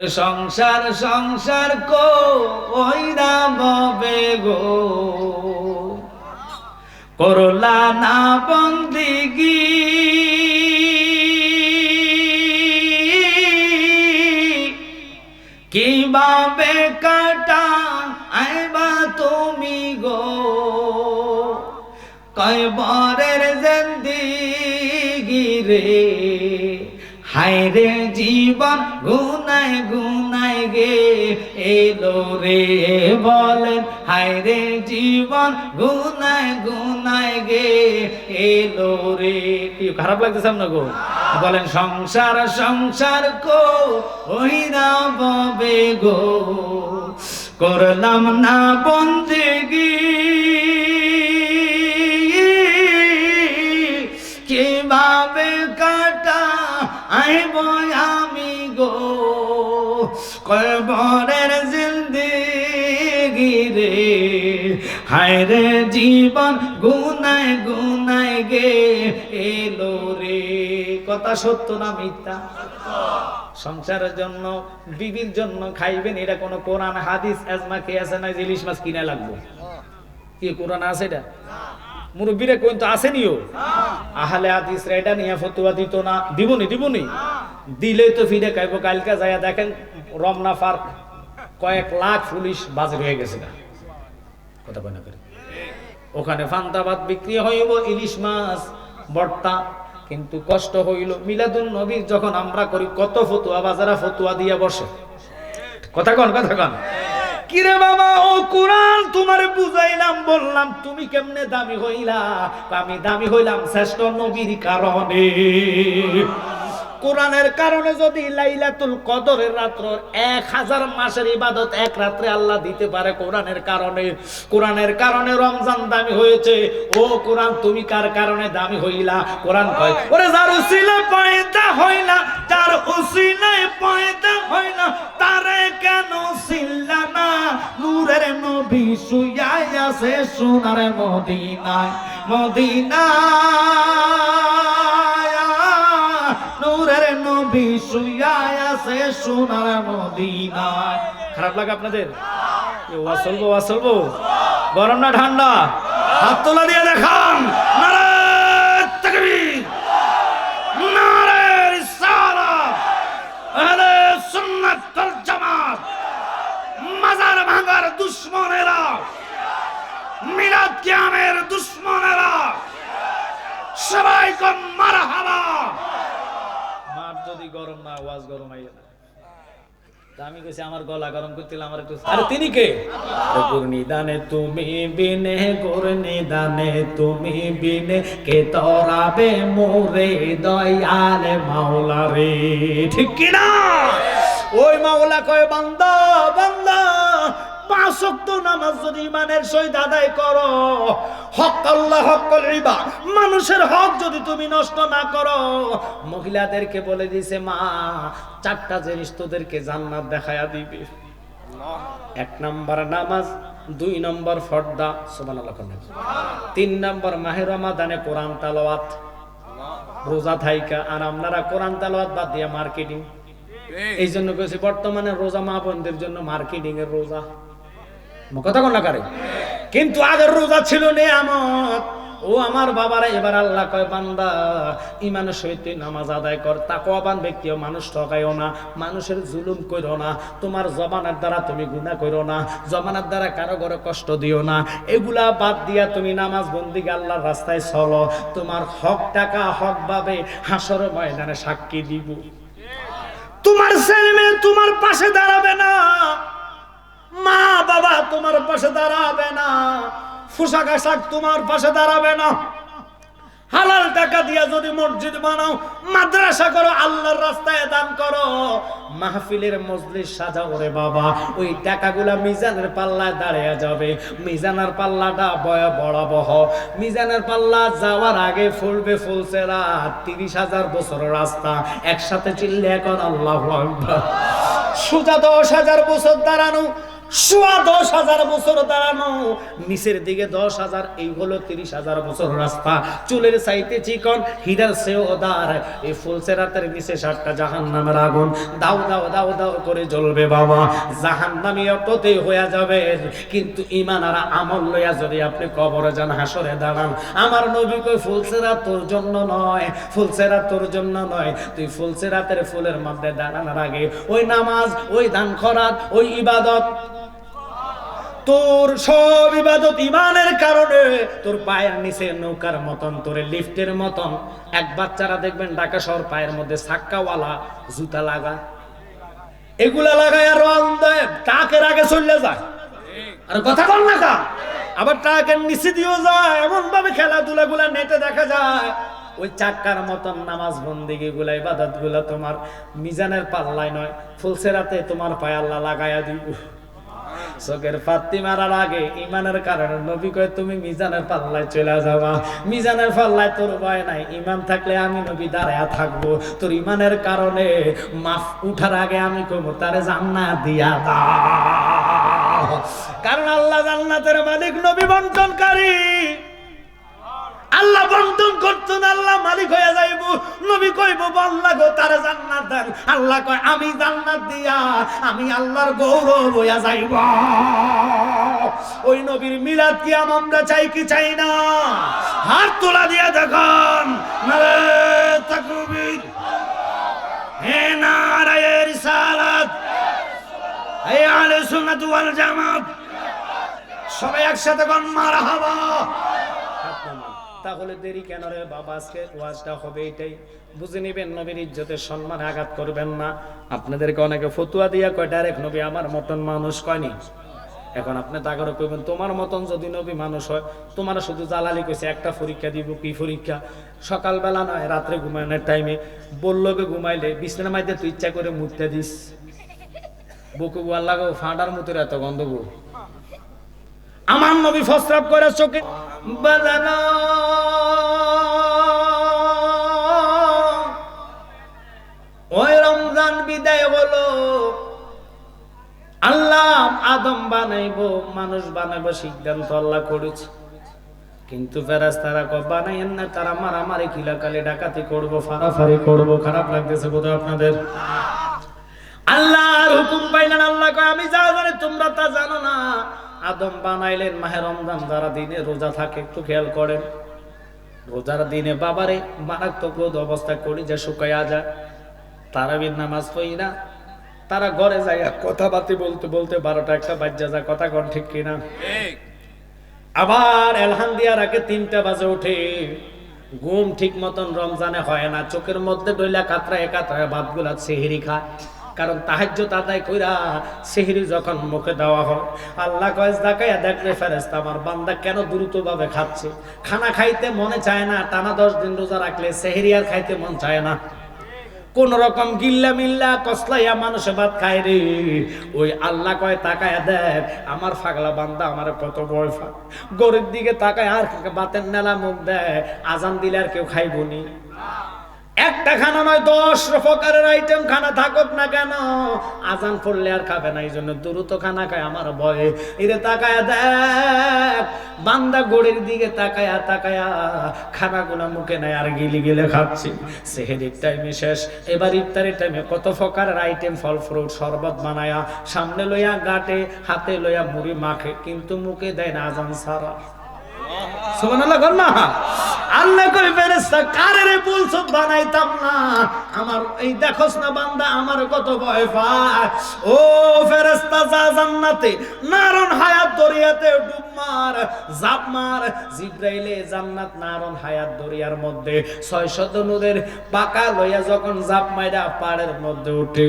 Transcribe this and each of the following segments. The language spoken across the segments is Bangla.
সংসার সংসার কইরা ববে গো করলা না বন্দিগি কিভাবে কাটা আইবা তুমি গো কয়বরের জিন্দেগি রে হায় রে জীবন গুনায় গুনায় গে এলো রে বলেন হায় রে জীবন গুনায় গুনায় গে এলো রে। কি খারাপ লাগতেছে আপনার গো? বলেন সংসার সংসার কো ওইরা ববে গো করলাম না বন্দেগি কিভাবে কাটা আইব আমি গো কবরের জিন্দেগি রে হায় রে জীবন গুনায় গুনায় গে এলো রে। কথা সত্য না মিথ্যা? সংসারের জন্য বিবির জন্য খাইবেন, এটা কোন কোরআন হাদিস আজমা কে আছে না? ইলিশ মাছ কিনা লাগবে কি কোরআন আছে? এটা মুরব্বীরা কোন তো আসেনিও আহলে হাদিস এটা নিয়ে ফতোয়া দিত না। দিবনি দিলে তো ফিরে খাইবো। কালকে যাইয়া দেখেন রমনা পার্ক কয়েক লাখ পুলিশ বাজার হয়ে গেছে না কথা বলে করে ওখানে ফান্তাবাদ বিক্রি হইব ইলিশ মাছ ভর্তা। কিন্তু কষ্ট হইল মিলাদুন নবীর যখন আমরা করি কত ফতোয়া বাজারা ফতোয়া দিয়া বসে। কথা কন কিরে বাবা ও কোরআন তোমারে বুঝাইলাম বললাম তুমি কেমনে দামি হইলা? আমি দামি হইলাম শ্রেষ্ঠ নবীর কারণে। কোরআনের কারণে যদি লাইলাতুল কদরের রাত্র 1000 মাসের ইবাদত এক রাত্রে আল্লাহ দিতে পারে কোরআনের কারণে রমজান দামি হয়েছে। ও কোরআন তুমি কার কারণে দামি হইলা? কোরআন কয় ওরে যার উসিলায় পয়দা হইলা, যার উসিলায় পয়দা হইলা তারে কেন ছিলা না? নূরের নবী শুইয়া আছে সোনার মদিনায় নূরের নবী শুইয়া আছে সোনার মদিনায়। খারাপ লাগে আপনাদের? ওয়াজ চলবো গরম না ঠান্ডা? হাত তোলা দিয়ে দেখান নারে তাকবীর, নারে রিসালাত, আহলে সুন্নাত ওয়াল জামাত। মাজার ভাঙার দুশমনেরা, মিলাদ কিয়ামের দুশমনেরা সবাই কোন মারহাবা। মার যদি গরম না আওয়াজ গরম আইয়া আমি কইছি আমার গলা গরম করতেলাম আমার একটু। আরে তিনি কে? গুরনিদানে তুমি বিনে গুরনিদানে তুমি বিনে কে তরাবে মোরে দয়াল মাওলা রে। ঠিক কি না? ওই মাওলা কয় বান্দা বান্দা 5 ওয়াক্ত নামাজ যদি ইমানের সহিত আদায় করো, হক আল্লাহ হকল রিবা, মানুষের হক যদি তুমি নষ্ট না করো। মহিলাদেরকে বলে দিয়েছে মা 4টা জিনিস তোদেরকে জান্নাত দেখায়া দিবে। 1 নাম্বার নামাজ, 2 নম্বর পর্দা, সুবহানাল্লাহ, 3 নম্বর মাহে রমাদানে কোরআন তেলাওয়াত, রোজা থাইকা। আর আপনারা কোরআন তেলাওয়াত বাদ দিয়া মার্কেটিং। এই জন্য কইছি বর্তমানে রোজা মা বোনদের জন্য মার্কেটিং এর রোজা। কথা কোন লাগারে? কিন্তু আগের রোজা ছিল নিয়ামত। ও আমার বাবারা, এবার আল্লাহ কয় বান্দা ইমানের সহিত নামাজ আদায় কর, তাকওয়াবান ব্যক্তিও মানুষ ঠকাইও না, মানুষের জুলুম কইরো না, তোমার জবানের দ্বারা তুমি গুনাহ কইরো না, জবানের দ্বারা কারো ঘরে কষ্ট দিও না। এগুলা বাদ দিয়া তুমি নামাজ বন্দিকে আল্লাহর রাস্তায় চলো। তোমার হক টাকা হক ভাবে হাসর ময়দানে সাক্ষী দিব। তোমার ছেলে মেয়ে তোমার পাশে দাঁড়াবে না, মা বাবা তোমার পাশে দাঁড়াবে না, পোশাক আশাক তোমার পাশে দাঁড়াবে না। হালাল টাকা দিয়া যদি মসজিদ বানাও, মাদ্রাসা করো, আল্লাহর রাস্তায় দান করো, মাহফিলের মজলিস সাজাও রে বাবা, ওই টাকাগুলা মিজানের পাল্লায় দাঁড়িয়ে যাবে। মিজানের পাল্লাটা বড়াবহ। মিজানের পাল্লা যাওয়ার আগে ফুলবে ফুলসেরা 30,000 বছরের রাস্তা। একসাথে চিল্লে এখন আল্লাহু আকবার। সোজা 10,000 বছর দাঁড়ানো, 10,000 বছর দাঁড়ানো, নিচের দিকে 10,000, এই হলো 30,000 বছর রাস্তা। চুলের চাইতে চিকন, হীরার চেয়েও উদার। এই ফুলসেরাতের নিচে 7টা জাহান্নামের আগুন দাও দাও দাও দাও করে জ্বলবে বাবা। জাহান্নামী অততে হয়ে যাবে, কিন্তু ঈমান আর আমল লইয়া যদি আপনি কবরে যান, হাসরে দাঁড়ান, আমার নবী কই ফুলসেরাত তোর জন্য নয়, ফুলসেরাত তোর জন্য নয়। তুই ফুলসেরাতের ফুলের মধ্যে দাঁড়ানোর আগে ওই নামাজ, ওই দান খয়রাত, ওই ইবাদত, তোর সব ইবাদত ঈমানের কারণে তোর পায়ের নিচে নৌকার মতন, তোর লিফটের মতন। এক বাচ্চারা দেখবেন ঢাকা শহর পায়ের মধ্যে চাক্কাওয়ালা জুতা লাগা, এগুলা লাগায় রং দেয়, টাকের আগে চলে যায়। আর কথা বল না কা, আবার টাকের নিচে দিয়েও যায়। এমন ভাবে খেলাধুলা গুলা নেটে দেখা যায়। ওই চাক্কার মতন নামাজ বন্দেগি গুলা, ইবাদত গুলা তোমার মিজানের পাল্লায় নয়, ফুলসেরাতে তোমার পায়ে আল্লাহ লাগাইয়া দিব। চোখের পাত্তি মারার আগে ঈমানের কারণে নবী কয় তুমি মিজানের পাল্লায় চলে যাবা। মিজানের পাল্লায় তোর ভয় নাই, ঈমান থাকলে আমি নবী দাঁড়ায়া থাকবো। তোর ঈমানের কারণে মাফ উঠার আগে আমি কইব তারে জান্নাত দিয়া দাও, কারণ আল্লাহ জান্নাতের মালিক, নবী বন্টনকারী। আল্লাহ বন্টন করতো না, আল্লাহ মালিক হয়ে যাইব। নবী কইব আল্লাহ গো তার জান্নাত দেন, আল্লাহ কয় আমি জান্নাত দিয়া আমি আল্লাহর গৌরব হইয়া যাইব। ওই নবীর মিলাদ কি আমরা চাই কি চাই না? হাত তোলা দিয়া দেখুন, নারে তাকবীর, হে নারায়ে রিসালাত, হে আহলে সুন্নাত ওয়াল জামাত, সবাই একসাথে কোন মারহাবা। তাহলে দেরি কেন রে বাবা? আজকে ওয়াজটা হবে এটাই, বুঝে নিবেন, নবীর ইজ্জতের সম্মানে আঘাত করবেন না। আপনাদেরকে অনেকে ফতুয়া দিয়া কয় ডাইরেক্ট নবী আমার মতন মানুষ কয়নি। এখন আপনি তাগরে কইবেন তোমার মতন যদি নবী মানুষ হয়, তোমার শুধু জালালি কইছে একটা পরীক্ষা দিব। কি পরীক্ষা? সকালবেলা নয়, রাত্রে ঘুমানোর টাইমে বললোকে ঘুমাইলে বিছানার মধ্যে তুই ইচ্ছা করে মুততে দিস, বুকু গোয়াল লাগো ফাঁটার মতো এত গন্ধ গো। আমার নবী ফসরাব করে চোখে বাজানো, ওই রমজান বিদায় হলো, আল্লাহ আদম বানাইবো, মানুষ বানাইবো, সিদ্ধান্ত আল্লাহ করেছে। কিন্তু ফেরেশতারা কয় বানাইয়েন না, তারা মারামারি কিলাকালি ডাকাতি করবো, ফারাফারি করবো। খারাপ লাগতেছে বোধহয় আপনাদের? আল্লাহর হুকুম পাইলেন, আল্লাহ কয় আমি যা জানি তোমরা তা জানো না। আদম বানাইলেন মাহে রমজান, যারা দিনে রোজা থাকে একটু খেয়াল করেন, রোজার দিনে বাবারে মারাত্মক রোদ অবস্থা করি যে শুকাইয়া যায়, তারাবির নামাজ পড়ি না, তারা ঘরে যায় কথাবার্তা বলতে বলতে 12টা 1টা বাজে যায়। কথা কন ঠিক কিনা? আবার এলহান দিয়া রাখে 3টা বাজে ওঠে, ঘুম ঠিক মতন রমজানে হয় না, চোখের মধ্যে ডইলা কাতরায় কাতরায় ভাতগুলা সেহরি খায়। কারণ তাহাজ্জুদ আদায় কইরা সেহরি যখন মুখে দেওয়া হয়, আল্লাহ কয় তাকায়া দেখলে ফেরেশতা আমার বান্দা কেন দ্রুতভাবে খাচ্ছে। খানা খাইতে মনে চায় না, টানা 10 দিন রোজা রাখলে সেহরি আর খাইতে মন চায় না। কোন রকম গিল্লা মিল্লা কসলাইয়া মানুষে ভাত খায় রে। ওই আল্লাহ কয় তাকায়া দেখ আমার পাগলা বান্দা আমার কত ভয় পায়। গরিব দিকে তাকায় আর বাতের নেলা মুখ দেয়, আজান দিলে আর কেউ খাইবনি। একটা খানা নয় 10 প্রকারের আইটেম খানা থাকুক না কেন, আজান পড়লে আর খাবে না, এই জন্য দ্রুত খানা খায় আমার ভয়ে। এরে তাকায়া দেখ বান্দা গোড়ের দিকে তাকায়া তাকায়া খানাগুলো মুখে নেয় আর গিলি গিলে খাচ্ছি। সেহেরির টাইমে শেষ, এবার ইফতারের টাইমে কত প্রকারের আইটেম, ফল ফ্রুট শরবত বানায়া সামনে লইয়া গাটে, হাতে লইয়া মুড়ি মাখে, কিন্তু মুখে দেয় না আজান ছাড়া। সুবহানাল্লাহ কর না। আল্লাহ কই ফেরেশতা কারে রে বলছ বানাইতাম না, আমার এই দেখোস না বান্দা আমার কত ভয় পায়। ও ফেরেশতা যা জান্নাতে নারন হায়াত দরিয়াতে ডুব মার, জাপ মার। জিবরাইলে জান্নাত নারন হায়াত দরিয়ার মধ্যে 600 নূরের পাকা লইয়া যখন জাপ মাইরা পাড়ের মধ্যে উঠে,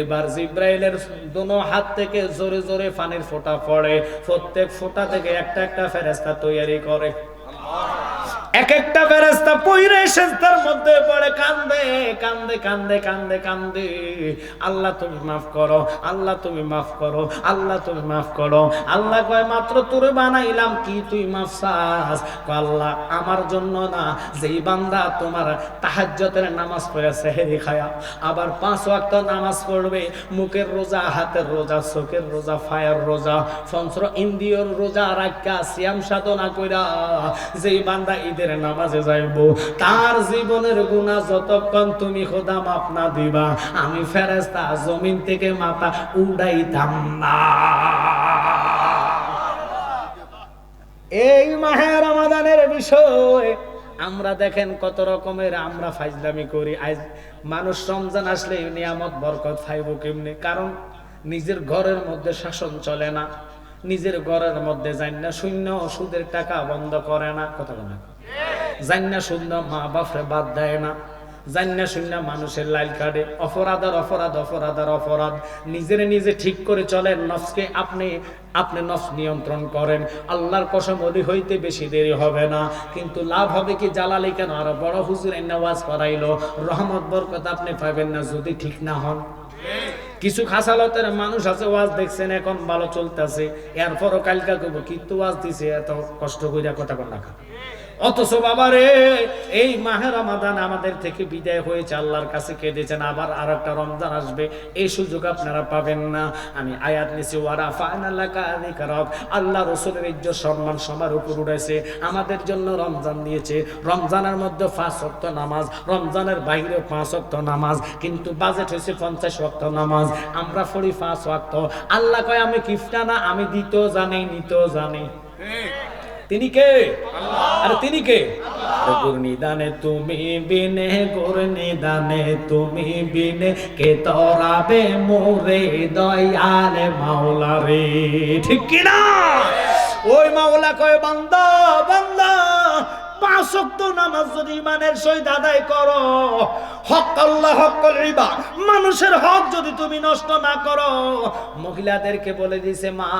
এবার জিবরাইলের দোনো হাত থেকে জোরে জোরে পানির ফোঁটা পড়ে, প্রত্যেক ফোঁটা থেকে একটা একটা ফেরেশতা তৈরি করে। এক একটা ফেরেশতা পইরে সেজদার মধ্যে পড়ে কান্দে কান্দে কান্দে কান্দে কান্দে, আল্লাহ তুমি মাফ করো, আল্লাহ তুমি মাফ করো, আল্লাহ তুমি মাফ করো। আল্লাহ কয় মাত্র তোরে বানাইলাম, কি তুই মাফ চাস? কয় আল্লাহ আমার জন্য না, যেই বান্দা তোমার তাহাজ্জুদের নামাজ পড়ে সেহরি খায়া আবার 5 ওয়াক্ত নামাজ পড়বে, মুখের রোজা, হাতের রোজা, চোখের রোজা, ফায়ার রোজা, পঞ্চ ইন্দ্রিয়র রোজা রাখা সিয়াম সাধনা কইরা যেই বান্দা ঈদের নামাজে যাইব, তার জীবনের গুনাহ যতক্ষণ তুমি খোদা মাফ না দিবা, আমি ফেরেশতা জমিন থেকে মাথা উড়াইতাম না। এই মাহে রমাদানের বিষয় আমরা দেখেন কত রকমের আমরা ফাজলামি করি। আজ মানুষ রমজান আসলে নিয়ামত বরকত পাইব কেমনে? কারণ নিজের ঘরের মধ্যে শাসন চলে না, নিজের ঘরের মধ্যে জান্না শূন্য সুদের টাকা বন্ধ করে না, কথা বলে জান্না শূন্য মা বাপরে বাদ দেয় না, জান্না শূন্য মানুষের লাইল কাটে, অপরাধের অপরাধ, অপরাধের অপরাধ, নিজের নিজে ঠিক করে চলেন। নফসকে আপনি নফস নিয়ন্ত্রণ করেন, আল্লাহর কসম ওলি হইতে বেশি দেরি হবে না। কিন্তু লাভ হবে কি? জালালি কেন আর বড় হুজুর নামাজ পড়াইলো, রহমত বরকত আপনি পাবেন না যদি ঠিক না হন। কিছু খাসালতের মানুষ আছে, ওয়াজ দেখছেন এখন ভালো চলতেছে, এরপরও কালকা করবো কিন্তু ওয়াজ দিছে এত কষ্ট কইরা, কথা বল না। অথচ বাবারে এই মাহে রমাদান আমাদের থেকে বিদায় হয়েছে, আল্লাহর কাছে কেঁদেছেন, আবার আর একটা রমজান আসবে, এই সুযোগ আপনারা পাবেন না। আমি আয়াত নিছি, আল্লাহ রসুলের ইজ্জত সম্মান সবার উপর উঠেছে, আমাদের জন্য রমজান দিয়েছে। রমজানের মধ্যে 5 ওয়াক্ত নামাজ, রমজানের বাইরে 5 ওয়াক্ত নামাজ, কিন্তু বাজেট হয়েছে 50 ওয়াক্ত নামাজ, আমরা পড়ি 5 ওয়াক্ত। আল্লাহ কয় আমি কিফটা না, আমি দিতেও জানি নিতেও জানি। তিনি কে? আরে তিনি কে? গুরনিদানে তুমি বিনে, গুরনিদানে তুমি বিনে, কে তরাবে মোরে দয়ালে মাওলা রে, ঠিক কি না? ওই মাওলা কয় বান্দা বান্দা 5 ওয়াক্ত নামাজ যদি ইমানের সহিত আদায় করো, হক আল্লাহ হকল রিবা, মানুষের হক যদি তুমি নষ্ট না করো। মহিলাদেরকে বলে দিয়েছে মা